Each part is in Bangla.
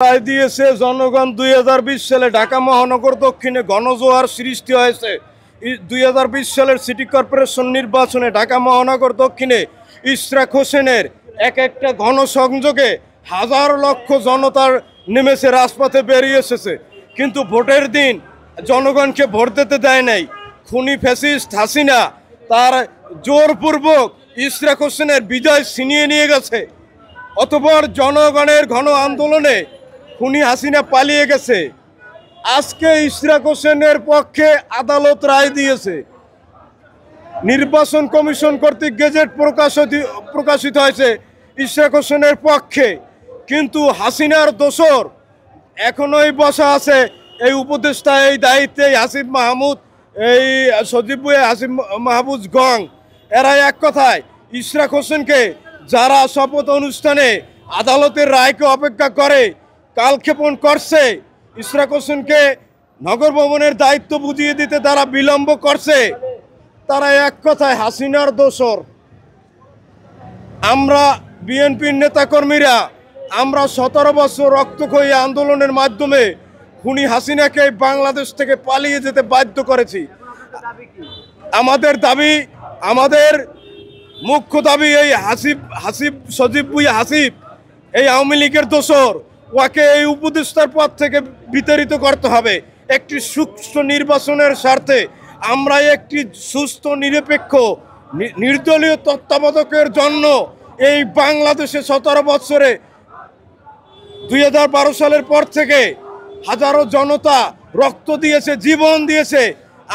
রায় দিয়েছে জনগণ 2020 সালে ঢাকা মহানগর দক্ষিণে গণজোয়ার সৃষ্টি হয়েছে। 2020 সালের সিটি কর্পোরেশন নির্বাচনে ঢাকা মহানগর দক্ষিণে ইশরাক হোসেনের একটা গণসংযোগে হাজার লক্ষ জনতার নেমেছে, রাজপথে বেরিয়ে এসেছে। কিন্তু ভোটের দিন জনগণকে ভোট দিতে দেয় নাই। খুনি ফ্যাসিস্ট হাসিনা তার জোরপূর্বক ইশরাক হোসেনের বিজয় ছিনিয়ে নিয়ে গেছে। অতঃপর জনগণের ঘন আন্দোলনে খুনি হাসিনা পালিয়ে গেছে। আজকে ইশরাক হোসেনের পক্ষে আদালত রায় দিয়েছে। নির্বাচন কমিশন কর্তৃক গেজেট প্রকাশিত হয়েছে ইশরাক হোসেনের পক্ষে। কিন্তু হাসিনার দোসর এখনোই বসা আছে এই উপদেষ্টা, এই দায়িত্বে হাসিব মাহমুদ, এই সজীব ভুঁইয়া, হাসিব মাহবুজ গং, এরা এক কথায় ইশরাক হোসেনকে যারা শপথ অনুষ্ঠানে আদালতের রায়কে অপেক্ষা করে কালক্ষেপণ করছে, ইশরাক হোসেনকে নগর ভবনের দায়িত্ব বুঝিয়ে দিতে তারা বিলম্ব করছে, তারা এক কথায় হাসিনার দোসর। আমরা বিএনপির নেতাকর্মীরা আমরা 17 বছর রক্তক্ষয়ী আন্দোলনের মাধ্যমে খুনি হাসিনাকে বাংলাদেশ থেকে পালিয়ে যেতে বাধ্য করেছি। আমাদের দাবি, আমাদের মুখ্য দাবি, এই সজীব ভুঁইয়া হাসিব এই আওয়ামী লীগের দোসর, ওকে এই উপদেষ্টার পদ থেকে বিতাড়িত করতে হবে। একটি সুষ্ঠু নির্বাচনের স্বার্থে আমরা একটি সুস্থ নিরপেক্ষ নির্দলীয় তত্ত্বাবধায়কের জন্য এই বাংলাদেশে 17 বছরে 2012 সালের পর থেকে হাজারো জনতা রক্ত দিয়েছে, জীবন দিয়েছে।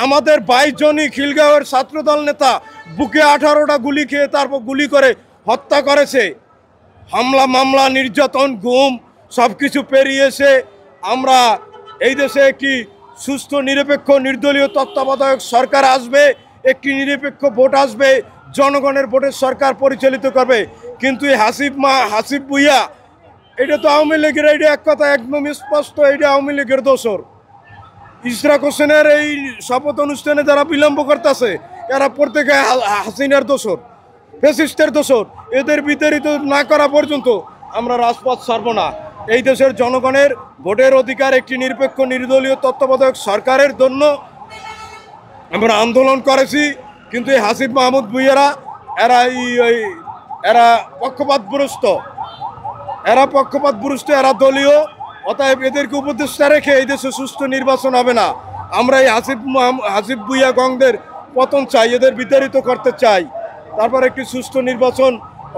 আমাদের 22 জনই খিলগাঁওয়ের ছাত্রদল নেতা বুকে 18টা গুলি খেয়ে তারপর গুলি করে হত্যা করেছে। হামলা, মামলা, নির্যাতন, গুম সব কিছু পেরিয়েছে আমরা এই দেশে একটি সুস্থ নিরপেক্ষ নির্দলীয় তত্ত্বাবধায়ক সরকার আসবে, একটি নিরপেক্ষ ভোট আসবে, জনগণের ভোটের সরকার পরিচালিত করবে। কিন্তু এই হাসিব ভুঁইয়া এটা তো আওয়ামী লীগের, এইটা এক কথা একদম স্পষ্ট, এইটা আওয়ামী লীগের দোসর। ইশরাক হোসেনের এই শপথ অনুষ্ঠানে যারা বিলম্ব করতেছে এরা প্রত্যেকে হাসিনার দোসর, ফ্যাসিস্টের দোসর। এদের বিতাড়িত না করা পর্যন্ত আমরা রাজপথ ছাড়ব না। এই দেশের জনগণের ভোটের অধিকার, একটি নিরপেক্ষ নির্দলীয় তত্ত্বাবধায়ক সরকারের জন্য আমরা আন্দোলন করেছি। কিন্তু এই হাসিব মাহমুদ ভুঁইয়ারা এরা পক্ষপাতগ্রস্ত, এরা দলীয়। অতএব এদেরকে উপদেষ্টা রেখে এই দেশে সুষ্ঠু নির্বাচন হবে না। আমরা এই হাসিব ভুঁইয়া গংদের পতন চাই, এদের বিতাড়িত করতে চাই। তারপর একটি সুষ্ঠু নির্বাচন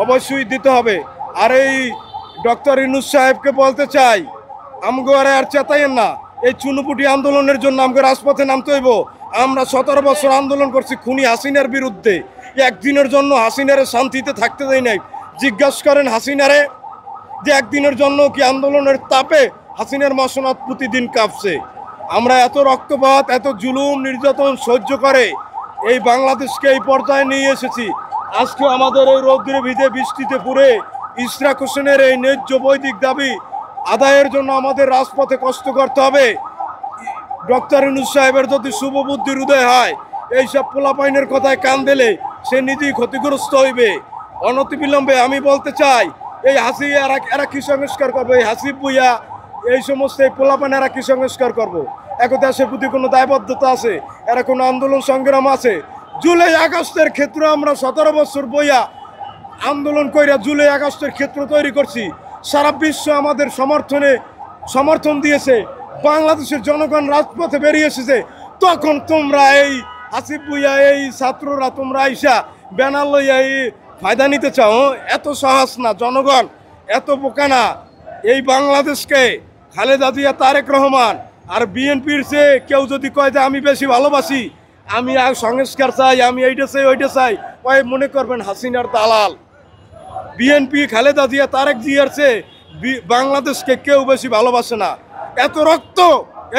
অবশ্যই দিতে হবে। আর এই ডক্টর ইউনূস সাহেবকে বলতে চাই, আমগো আর চেতাইয়েন না। এই চুনুপুটি আন্দোলনের জন্য আমাকে রাজপথে নামতে হইব। আমরা 17 বছর আন্দোলন করছি খুনি হাসিনার বিরুদ্ধে। একদিনের জন্য হাসিনারে শান্তিতে থাকতে দেয় নাই। জিজ্ঞাসা করেন হাসিনারে যে একদিনের জন্য কি আন্দোলনের তাপে হাসিনার মসনদ প্রতিদিন কাঁপছে। আমরা এত রক্তপাত, এত জুলুম নির্যাতন সহ্য করে এই বাংলাদেশকে এই পর্যায়ে নিয়ে এসেছি। আজকে আমাদের এই রৌদ্রে ভিজে বৃষ্টিতে পুরে ইশরাক হোসেনের এই ন্যায্য বৈদিক দাবি আদায়ের জন্য আমাদের রাজপথে কষ্ট করতে হবে। ডক্টর ইউনূস সাহেবের যদি শুভ বুদ্ধির উদয় হয়, এইসব পোলাপাইনের কথায় কান দিলে সে নিজেই ক্ষতিগ্রস্ত হইবে। অনতিবিলম্বে আমি বলতে চাই, এই এরা কি সংস্কার করবো? এই হাসিব ভুঁইয়া, এই সমস্ত এই পোলাপান এরা কি সংস্কার করবো? এখন দেশের প্রতি কোনো দায়বদ্ধতা আছে? এরা কোনো আন্দোলন সংগ্রাম আছে? জুলাই আগস্টের ক্ষেত্র আমরা 17 বছর বইয়া আন্দোলন কইরা জুলাই আগস্টের ক্ষেত্র তৈরি করছি। সারা বিশ্ব আমাদের সমর্থন দিয়েছে, বাংলাদেশের জনগণ রাজপথে বেরিয়ে এসেছে। তখন তোমরা এই হাসিব ভুঁইয়া, এই ছাত্ররা তোমরা আইসা ব্যানার লইয়া এই ফায়দা নিতে চাও। এত সহজ না, জনগণ এত বোকা না। এই বাংলাদেশকে খালেদা জিয়া, তারেক রহমান আর বিএনপির চেয়ে কেউ যদি কয় যে আমি বেশি ভালোবাসি, আমি আর সংস্কার চাই, আমি এইটা চাই ওইটা চাই, ওই মনে করবেন হাসিনার দালাল। বিএনপি, খালেদা জিয়া, তারেক জিয়ার চেয়ে বাংলাদেশকে কেউ বেশি ভালোবাসে না। এত রক্ত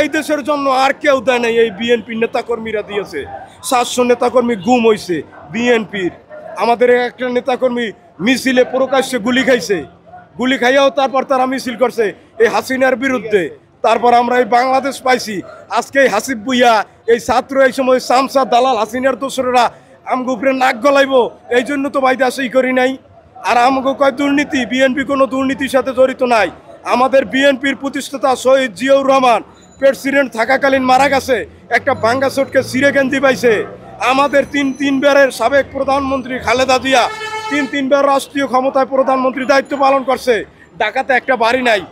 এই দেশের জন্য আর কেউ দেয় নাই, এই বিএনপি নেতাকর্মীরা দিয়েছে। 700 নেতাকর্মী গুম হয়েছে বিএনপির। আমাদের একটা নেতাকর্মী মিছিলে প্রকাশ্যে গুলি খাইছে, গুলি খাইয়াও তারপর তারা মিছিল করছে এই হাসিনার বিরুদ্ধে। তারপর আমরা এই বাংলাদেশ পাইছি। আজকে এই হাসিব ভুঁইয়া, এই ছাত্র, এই সময় সামসা দালাল হাসিনার দোসরেরা আমগো উপরে নাক গলাইব, এই জন্য তো বাইরে আসেই করি নাই। আর আমগো কয় দুর্নীতি, বিএনপি কোনো দুর্নীতির সাথে জড়িত নাই। আমাদের বিএনপির প্রতিষ্ঠাতা শহীদ জিয়াউর রহমান প্রেসিডেন্ট থাকাকালীন মারা গেছে, একটা ভাঙ্গা চটকে সিরে গেঞ্জি পাইছে। আমাদের তিনবারের সাবেক প্রধানমন্ত্রী খালেদা জিয়া তিনবার রাষ্ট্রীয় ক্ষমতায় প্রধানমন্ত্রী দায়িত্ব পালন করছে, ঢাকাতে একটা বাড়ি নাই।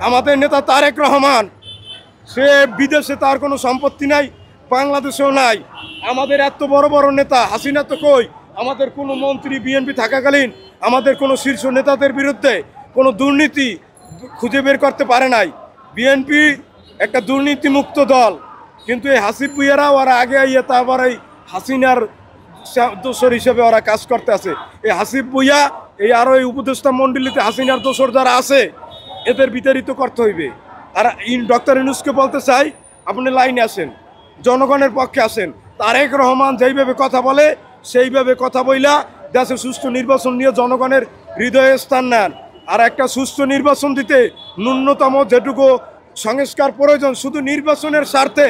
আমাদের নেতা তারেক রহমান, সে বিদেশে, তার কোনো সম্পত্তি নাই, বাংলাদেশেও নাই। আমাদের এত বড় বড় নেতা, হাসিনা তো কই, আমাদের কোনো মন্ত্রী বিএনপি থাকাকালীন আমাদের কোনো শীর্ষ নেতাদের বিরুদ্ধে কোনো দুর্নীতি খুঁজে বের করতে পারে নাই। বিএনপি একটা দুর্নীতিমুক্ত দল, কিন্তু এই হাসিব ভুইয়ারা ওরা আগে আইয়া তারপর এই হাসিনার দোসর হিসেবে ওরা কাজ করতে আছে। এই হাসিব ভুইয়া, এই আরও এই উপদেষ্টা মণ্ডলীতে হাসিনার দোসর যারা আছে, এদের বিতাড়িত করতে হইবে। আর ডক্টর ইউনূসকে বলতে চাই, আপনি লাইনে আসেন, জনগণের পক্ষে আসেন। তারেক রহমান যেইভাবে কথা বলে সেইভাবে কথা বইলা দেশে সুষ্ঠু নির্বাচন নিয়ে জনগণের হৃদয়ে স্থান নেন। আর একটা সুষ্ঠু নির্বাচন দিতে ন্যূনতম যেটুকু সংস্কার প্রয়োজন, শুধু নির্বাচনের স্বার্থে